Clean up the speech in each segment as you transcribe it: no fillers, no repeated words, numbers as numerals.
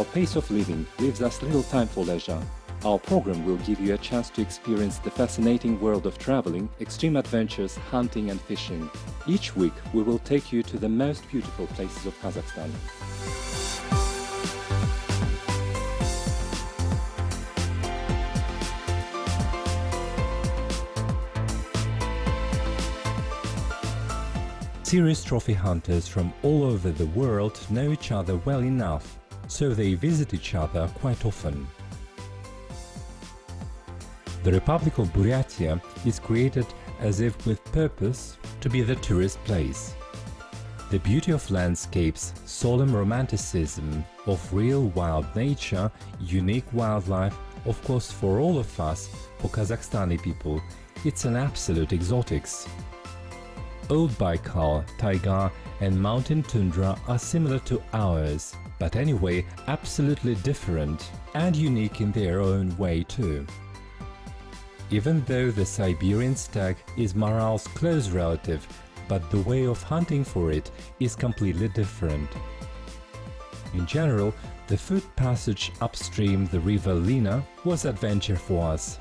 pace of living leaves us little time for leisure. Our program will give you a chance to experience the fascinating world of traveling, extreme adventures, hunting and fishing. Each week we will take you to the most beautiful places of Kazakhstan. Serious trophy hunters from all over the world know each other well enough, so they visit each other quite often. The Republic of Buriatia is created as if with purpose to be the tourist place. The beauty of landscapes, solemn romanticism of real wild nature, unique wildlife, of course for all of us, for Kazakhstani people, it's an absolute exotics. Old Baikal, taiga and mountain tundra are similar to ours, but anyway absolutely different and unique in their own way too. Even though the Siberian stag is morale's close relative, but the way of hunting for it is completely different. In general, the foot passage upstream the river Lena was adventure for us.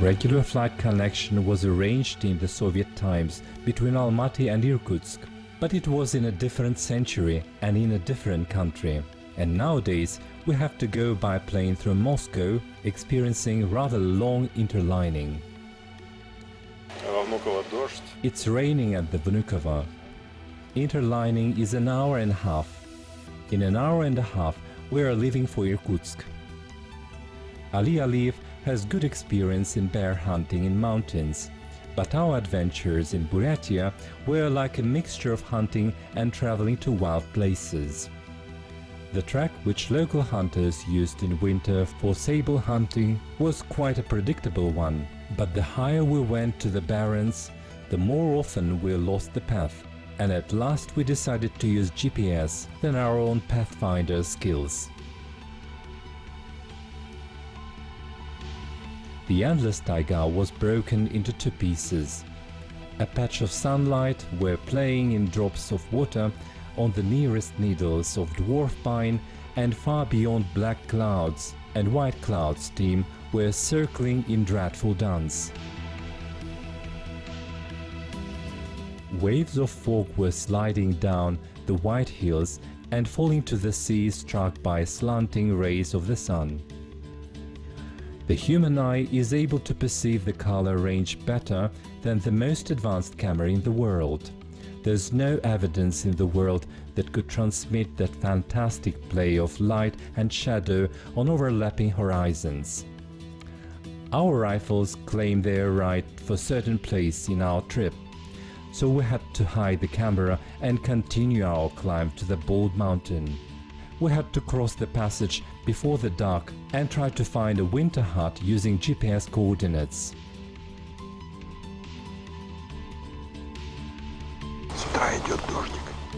Regular flight connection was arranged in the Soviet times between Almaty and Irkutsk, but it was in a different century and in a different country. And nowadays we have to go by plane through Moscow, experiencing rather long interlining. It's raining at the Vnukovo. Interlining is an hour and a half. In an hour and a half we are leaving for Irkutsk. Ali Aliyev has good experience in bear hunting in mountains, but our adventures in Buryatia were like a mixture of hunting and traveling to wild places. The track which local hunters used in winter for sable hunting was quite a predictable one, but the higher we went to the barrens, the more often we lost the path, and at last we decided to use GPS than our own pathfinder skills. The endless taiga was broken into two pieces. A patch of sunlight where playing in drops of water on the nearest needles of dwarf pine, and far beyond black clouds and white clouds team were circling in dreadful dance. Waves of fog were sliding down the white hills and falling to the sea, struck by slanting rays of the sun. The human eye is able to perceive the color range better than the most advanced camera in the world. There's no evidence in the world that could transmit that fantastic play of light and shadow on overlapping horizons. Our rifles claim their right for certain place in our trip, so we had to hide the camera and continue our climb to the bold mountain. We had to cross the passage before the dark and try to find a winter hut using GPS coordinates.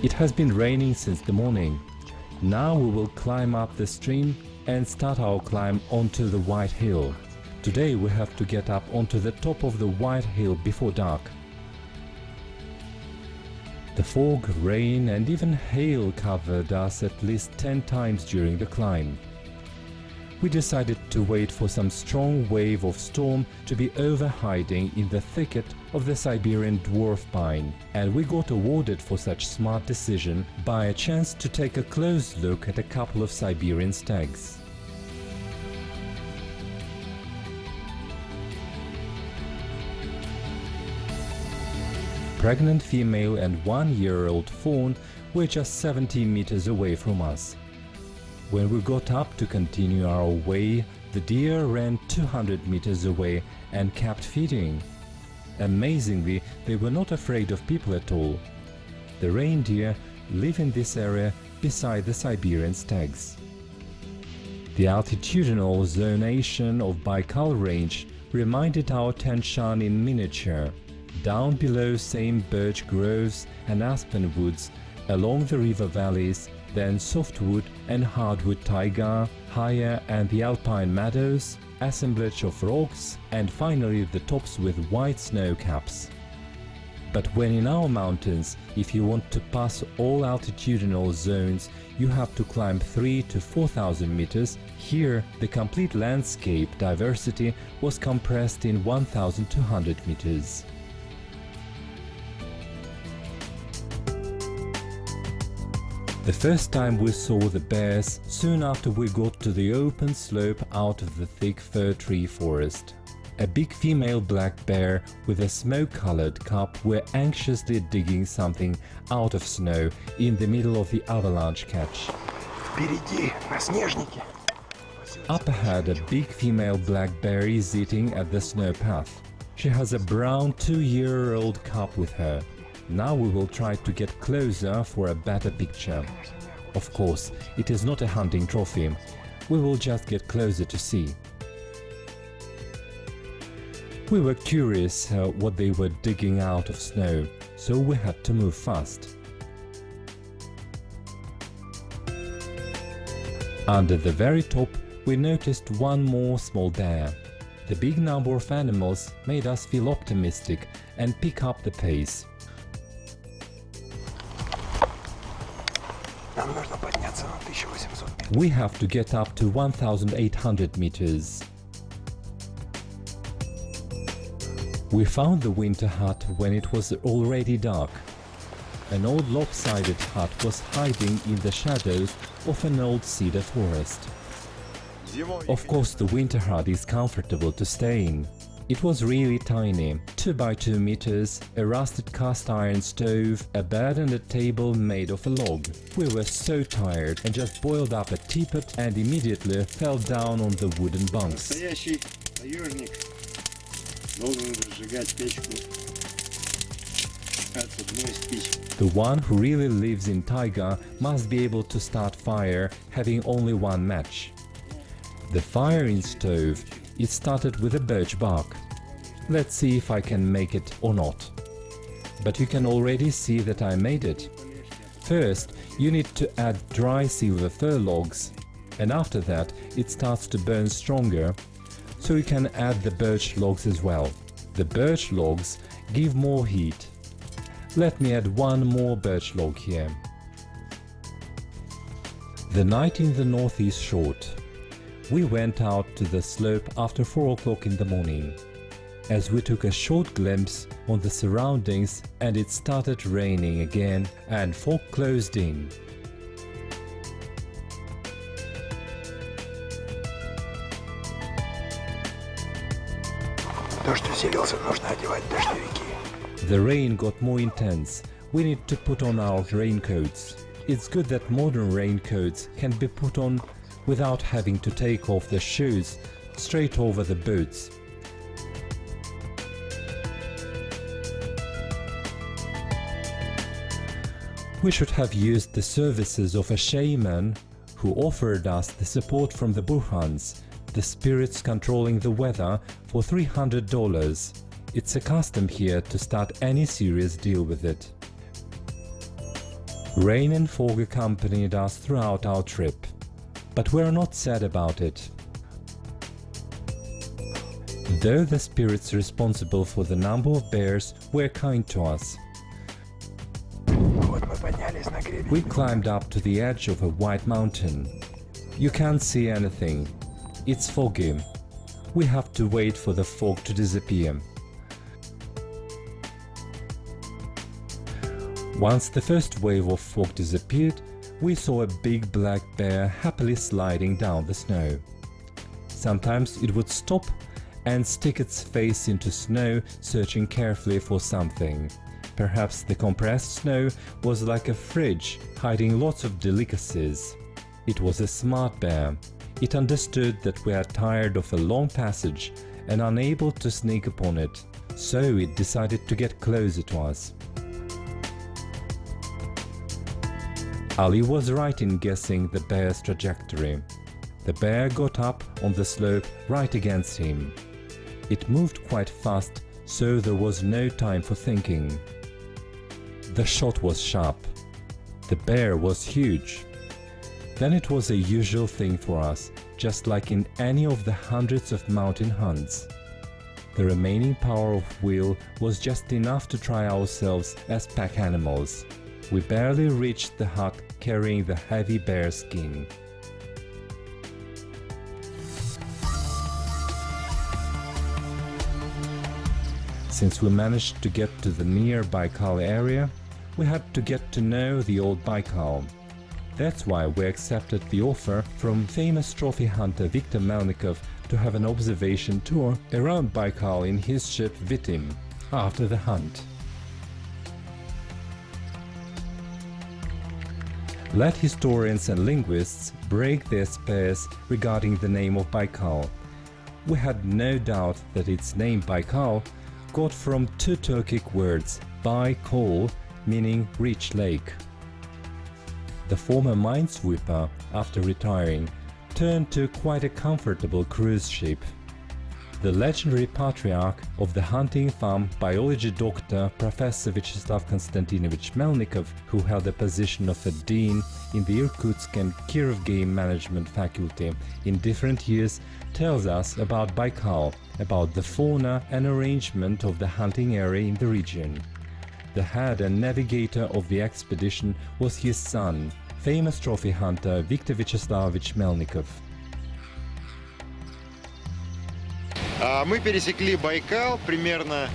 It has been raining since the morning. Now we will climb up the stream and start our climb onto the White Hill. Today we have to get up onto the top of the White Hill before dark. The fog, rain and even hail covered us at least 10 times during the climb. We decided to wait for some strong wave of storm to be over-hiding in the thicket of the Siberian dwarf pine, and we got awarded for such smart decision by a chance to take a close look at a couple of Siberian stags. Pregnant female and 1-year-old fawn were just 70 meters away from us. When we got up to continue our way, the deer ran 200 meters away and kept feeding. Amazingly, they were not afraid of people at all. The reindeer live in this area beside the Siberian stags. The altitudinal zonation of Baikal Range reminded our Tian Shan in miniature. Down below same birch groves and aspen woods, along the river valleys, then softwood and hardwood taiga, higher and the alpine meadows, assemblage of rocks, and finally the tops with white snow caps. But when in our mountains, if you want to pass all altitudinal zones, you have to climb 3,000 to 4,000 meters. Here, the complete landscape diversity was compressed in 1,200 meters. The first time we saw the bears, soon after we got to the open slope out of the thick fir tree forest. A big female black bear with a smoke-colored cub were anxiously digging something out of snow in the middle of the avalanche catch. Up ahead, a big female black bear is eating at the snow path. She has a brown 2-year-old cub with her. Now we will try to get closer for a better picture. Of course, it is not a hunting trophy. We will just get closer to see. We were curious what they were digging out of snow, so we had to move fast. Under the very top, we noticed one more small bear. The big number of animals made us feel optimistic and pick up the pace. We have to get up to 1,800 meters. We found the winter hut when it was already dark. An old lopsided hut was hiding in the shadows of an old cedar forest. Of course, the winter hut is comfortable to stay in. It was really tiny, 2 by 2 meters, a rusted cast iron stove, a bed and a table made of a log. We were so tired and just boiled up a teapot and immediately fell down on the wooden bunks. The one who really lives in taiga must be able to start fire having only one match. The fire in stove, it started with a birch bark. Let's see if I can make it or not. But you can already see that I made it. First, you need to add dry silver fir logs, and after that it starts to burn stronger, so you can add the birch logs as well. The birch logs give more heat. Let me add one more birch log here. The night in the north is short. We went out to the slope after 4 o'clock in the morning. As we took a short glimpse on the surroundings and it started raining again and fog closed in. The rain got more intense. We need to put on our raincoats. It's good that modern raincoats can be put on without having to take off the shoes straight over the boots. We should have used the services of a shaman who offered us the support from the Burhans, the spirits controlling the weather, for $300. It's a custom here to start any serious deal with it. Rain and fog accompanied us throughout our trip, but we're not sad about it. Though the spirits responsible for the number of bears were kind to us. We climbed up to the edge of a white mountain. You can't see anything. It's foggy. We have to wait for the fog to disappear. Once the first wave of fog disappeared, we saw a big black bear happily sliding down the snow. Sometimes it would stop and stick its face into snow, searching carefully for something. Perhaps the compressed snow was like a fridge, hiding lots of delicacies. It was a smart bear. It understood that we are tired of a long passage and unable to sneak upon it, so it decided to get closer to us. Ali was right in guessing the bear's trajectory. The bear got up on the slope right against him. It moved quite fast, so there was no time for thinking. The shot was sharp. The bear was huge. Then it was a usual thing for us, just like in any of the hundreds of mountain hunts. The remaining power of will was just enough to try ourselves as pack animals. We barely reached the hut carrying the heavy bear skin. Since we managed to get to the near Baikal area, we had to get to know the old Baikal. That's why we accepted the offer from famous trophy hunter Viktor Melnikov to have an observation tour around Baikal in his ship Vitim after the hunt. Let historians and linguists break their spears regarding the name of Baikal. We had no doubt that its name Baikal got from two Turkic words, Baikal, meaning rich lake. The former minesweeper, after retiring, turned to quite a comfortable cruise ship. The legendary patriarch of the hunting farm, biology doctor Professor Vyacheslav Konstantinovich Melnikov, who held the position of a dean in the Irkutsk and Kirov game management faculty in different years, tells us about Baikal, about the fauna and arrangement of the hunting area in the region. The head and navigator of the expedition was his son, famous trophy hunter Viktor Vyacheslavovich Melnikov. Мы пересекли Байкал примерно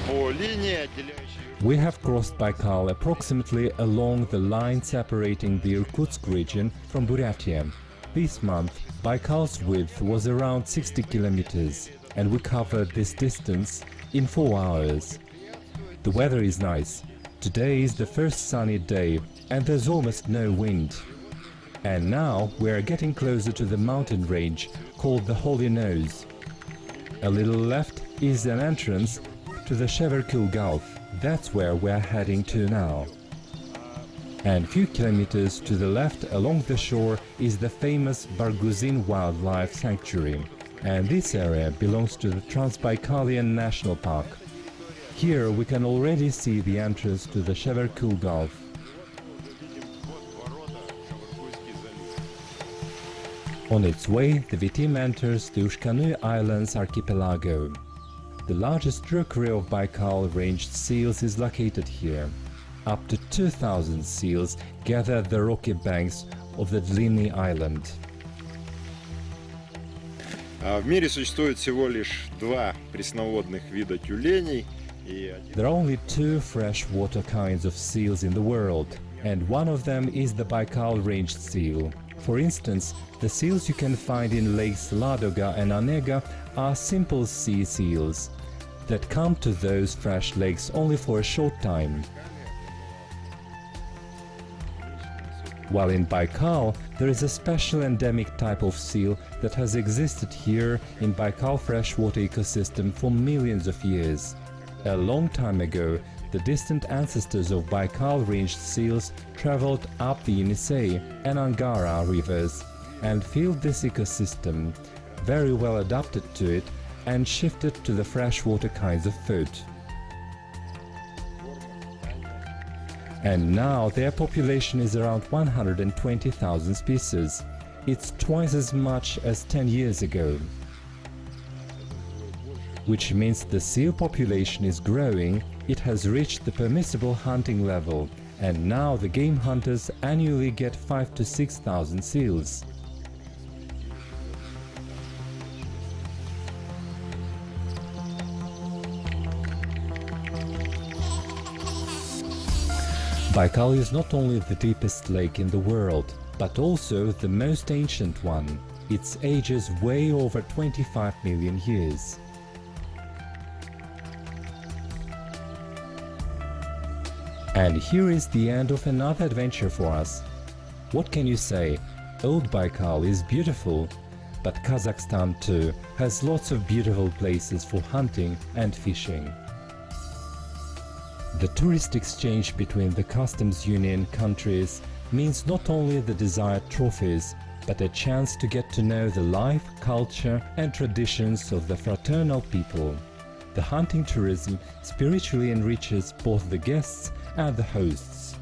по линии, отделяющей. We have crossed Baikal approximately along the line separating the Irkutsk region from Buryatia. This month, Baikal's width was around 60 kilometers, and we covered this distance in 4 hours. The weather is nice. Today is the first sunny day, and there's almost no wind. And now we are getting closer to the mountain range called the Holy Nose. A little left is an entrance to the Sheverkul Gulf. That's where we're heading to now. And few kilometers to the left along the shore is the famous Barguzin Wildlife Sanctuary. And this area belongs to the Transbaikalian National Park. Here we can already see the entrance to the Sheverkul Gulf. On its way, the Vitim enters the Ushkanu Islands archipelago. The largest rookery of Baikal-ranged seals is located here. Up to 2,000 seals gather at the rocky banks of the Dliny Island. В мире существует всего лишь 2 пресноводных вида тюленей. There are only 2 freshwater kinds of seals in the world, and one of them is the Baikal-ranged seal. For instance, the seals you can find in lakes Ladoga and Onega are simple sea seals that come to those fresh lakes only for a short time. While in Baikal, there is a special endemic type of seal that has existed here in Baikal freshwater ecosystem for millions of years. A long time ago, the distant ancestors of Baikal-ranged seals traveled up the Yenisei and Angara rivers and filled this ecosystem, very well adapted to it, and shifted to the freshwater kinds of food. And now their population is around 120,000 species. It's twice as much as 10 years ago. Which means the seal population is growing, it has reached the permissible hunting level, and now the game hunters annually get 5,000 to 6,000 seals. Baikal is not only the deepest lake in the world, but also the most ancient one. Its age is way over 25 million years. And here is the end of another adventure for us. What can you say? Old Baikal is beautiful, but Kazakhstan too has lots of beautiful places for hunting and fishing. The tourist exchange between the customs union countries means not only the desired trophies, but a chance to get to know the life, culture and traditions of the fraternal people. The hunting tourism spiritually enriches both the guests and the hosts.